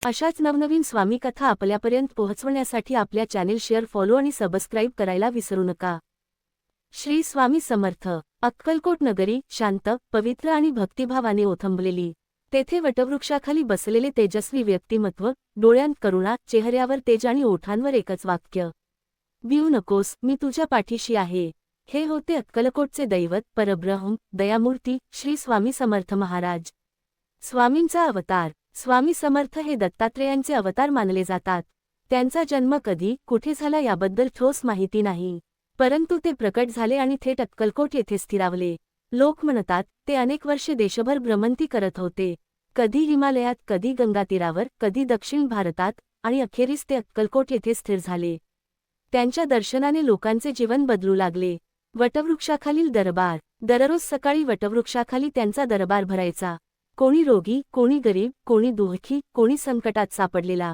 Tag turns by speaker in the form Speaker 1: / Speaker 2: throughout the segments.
Speaker 1: अशाच नवनवीन स्वामी कथा आपल्यापर्यंत पोहोचवण्यासाठी आपल्या चॅनेल शेअर फॉलो आणि सबस्क्राईब करायला विसरू नका। श्री स्वामी समर्थ। अक्कलकोट नगरी शांत, पवित्र आणि भक्तिभावाने ओथंबलेली। तेथे वटवृक्षाखाली बसलेले तेजस्वी व्यक्तिमत्व, डोळ्यांत करुणा, चेहऱ्यावर तेज आणि ओठांवर एकच वाक्य, भिवू नकोस, मी तुझ्या पाठीशी आहे। हे होते अक्कलकोटचे दैवत, परब्रह्म, दयामूर्ती श्री स्वामी समर्थ महाराज। स्वामींचा अवतार। स्वामी समर्थ हे दत्तात्रेयांचे अवतार मानले जातात। त्यांचा जन्म कधी, कुठे झाला याबद्दल ठोस माहिती नाही, परंतु ते प्रकट झाले आणि थेट अक्कलकोट येथे स्थिरावले। लोक म्हणतात ते अनेक वर्षे देशभर भ्रमंती करत होते, कधी हिमालयात, कधी गंगातीरावर, कधी दक्षिण भारतात, आणि अखेरीस ते अक्कलकोट येथे स्थिर झाले। त्यांच्या दर्शनाने लोकांचे जीवन बदलू लागले। वटवृक्षाखालील दरबार। दररोज सकाळी वटवृक्षाखाली त्यांचा दरबार भरायचा। कोणी रोगी, कोणी गरीब, कोणी दुःखी, कोणी संकटात सापडलेला,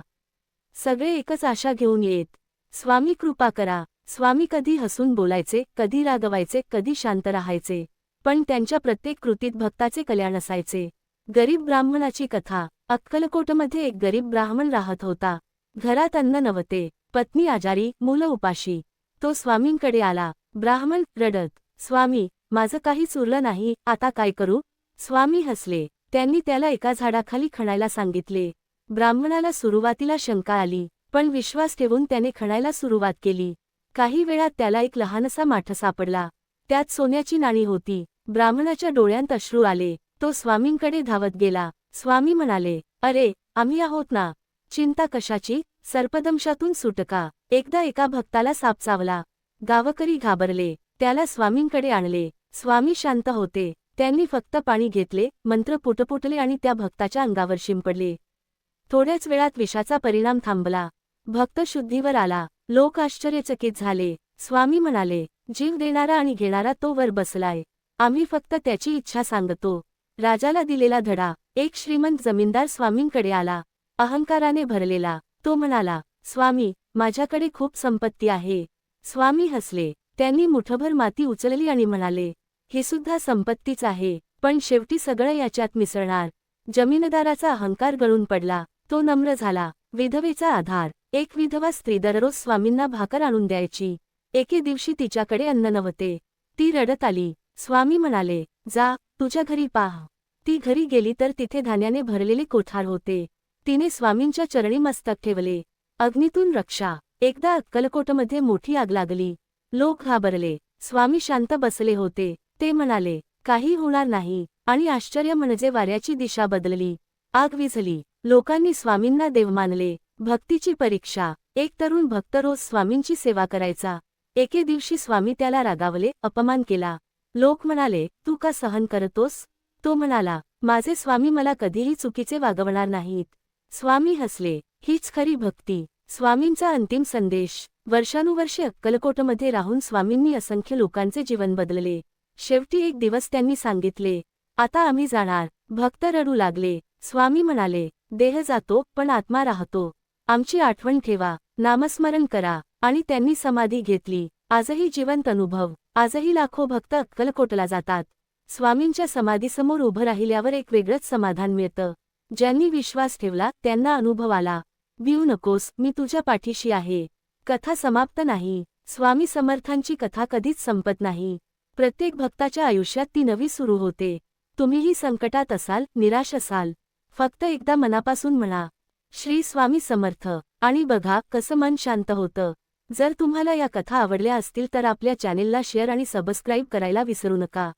Speaker 1: सगळे एकच आशा घेऊन येत, स्वामी कृपा करा। स्वामी कधी हसून बोलायचे, कधी रागवायचे, कधी शांत राहायचे, पण त्यांच्या प्रत्येक कृतीत भक्ताचे कल्याण असायचे। गरीब ब्राह्मणाची कथा। अक्कलकोटमध्ये एक गरीब ब्राह्मण राहत होता। घरात अन्न नव्हते, पत्नी आजारी, मुलं उपाशी। तो स्वामींकडे आला। ब्राह्मण रडत, स्वामी, माझं काहीच उरलं नाही, आता काय करू? स्वामी हसले। त्यांनी त्याला एका झाडाखाली खणायला सांगितले। ब्राह्मणाला सुरुवातीला शंका आली, पण विश्वास ठेवून त्याने खणायला सुरुवात केली। काही वेळात त्याला एक लहानसा माठ सापडला, त्यात सोन्याची नाणी होती। ब्राह्मणाच्या डोळ्यांत अश्रू आले। तो स्वामींकडे धावत गेला। स्वामी म्हणाले, अरे, आम्ही आहोत ना, चिंता कशाची? सर्पदंशातून सुटका। एकदा एका भक्ताला साप चावला। गावकरी घाबरले, त्याला स्वामींकडे आणले। स्वामी शांत होते, त्यांनी फक्त पाणी घेतले, मंत्र पुटपुटले आणि त्या भक्ताच्या अंगावर शिंपडले। थोड्याच वेळात विषाचा परिणाम थांबला। भक्त शुद्धीवर आला। लोक आश्चर्यचकित झाले। स्वामी म्हणाले, जीव देणारा आणि घेणारा तो वर बसलाय, आम्ही फक्त त्याची इच्छा सांगतो। राजाला दिलेला धडा। एक श्रीमंत जमीनदार स्वामींकडे आला, अहंकाराने भरलेला। तो म्हणाला, स्वामी, माझ्याकडे खूप संपत्ती आहे। स्वामी हसले। त्यांनी मुठभर माती उचलली आणि म्हणाले, ही सुद्धा संपत्तीच आहे, पण शेवटी सगळं याच्यात मिसळणार। जमीनदाराचा अहंकार गळून पडला। तो नम्र झाला। विधवेचा आधार। एक विधवा स्त्री दररोज स्वामींना भाकर आणून द्यायची। एके दिवशी तिच्याकडे अन्न नव्हते। ती रडत आली। स्वामी म्हणाले, जा, तुझ्या घरी पाह। ती घरी गेली तर तिथे धान्याने भरलेले कोठार होते। तिने स्वामींच्या चरणी मस्तक ठेवले। अग्नीतून रक्षा। एकदा अक्कलकोटमध्ये मोठी आग लागली। लोक घाबरले। स्वामी शांत बसले होते। ते म्हणाले, काही होणार नाही, आणि आश्चर्य म्हणजे वाऱ्याची दिशा बदलली। आग विझली। लोकांनी स्वामींना देव मानले। भक्तीची परीक्षा। एक तरुण भक्त रोज स्वामींची सेवा करायचा। एके दिवशी स्वामी त्याला रागावले, अपमान केला। लोक म्हणाले, तू का सहन करतोस? तो म्हणाला, माझे स्वामी मला कधीही चुकीचे वागवणार नाहीत। स्वामी हसले। हीच खरी भक्ती। स्वामींचा अंतिम संदेश। वर्षानुवर्षे अक्कलकोटमध्ये राहून स्वामींनी असंख्य लोकांचे जीवन बदलले। शेवटी एक दिवस त्यांनी सांगितले, आता आम्ही जाणार। भक्त रडू लागले। स्वामी म्हणाले, देह जातो पण आत्मा राहतो, आमची आठवण ठेवा, नामस्मरण करा, आणि त्यांनी समाधी घेतली। आजही जिवंत अनुभव। आजही लाखो भक्त अक्कलकोटला जातात। स्वामींच्या समाधीसमोर उभं राहिल्यावर एक वेगळंच समाधान मिळतं। ज्यांनी विश्वास ठेवला त्यांना अनुभव आला। भिवू नकोस, मी तुझ्या पाठीशी आहे। कथा समाप्त नाही। स्वामी समर्थांची कथा कधीच संपत नाही। प्रत्येक भक्ताच्या आयुष्यात ती नवी सुरू होते। तुम्हीही संकटात असाल, निराश असाल, फक्त एकदा मनापासून म्हणा, श्री स्वामी समर्थ, आणि बघा कसं मन शांत होतं। जर तुम्हाला या कथा आवडल्या असतील तर आपल्या चॅनेलला शेअर आणि सबस्क्राईब करायला विसरू नका।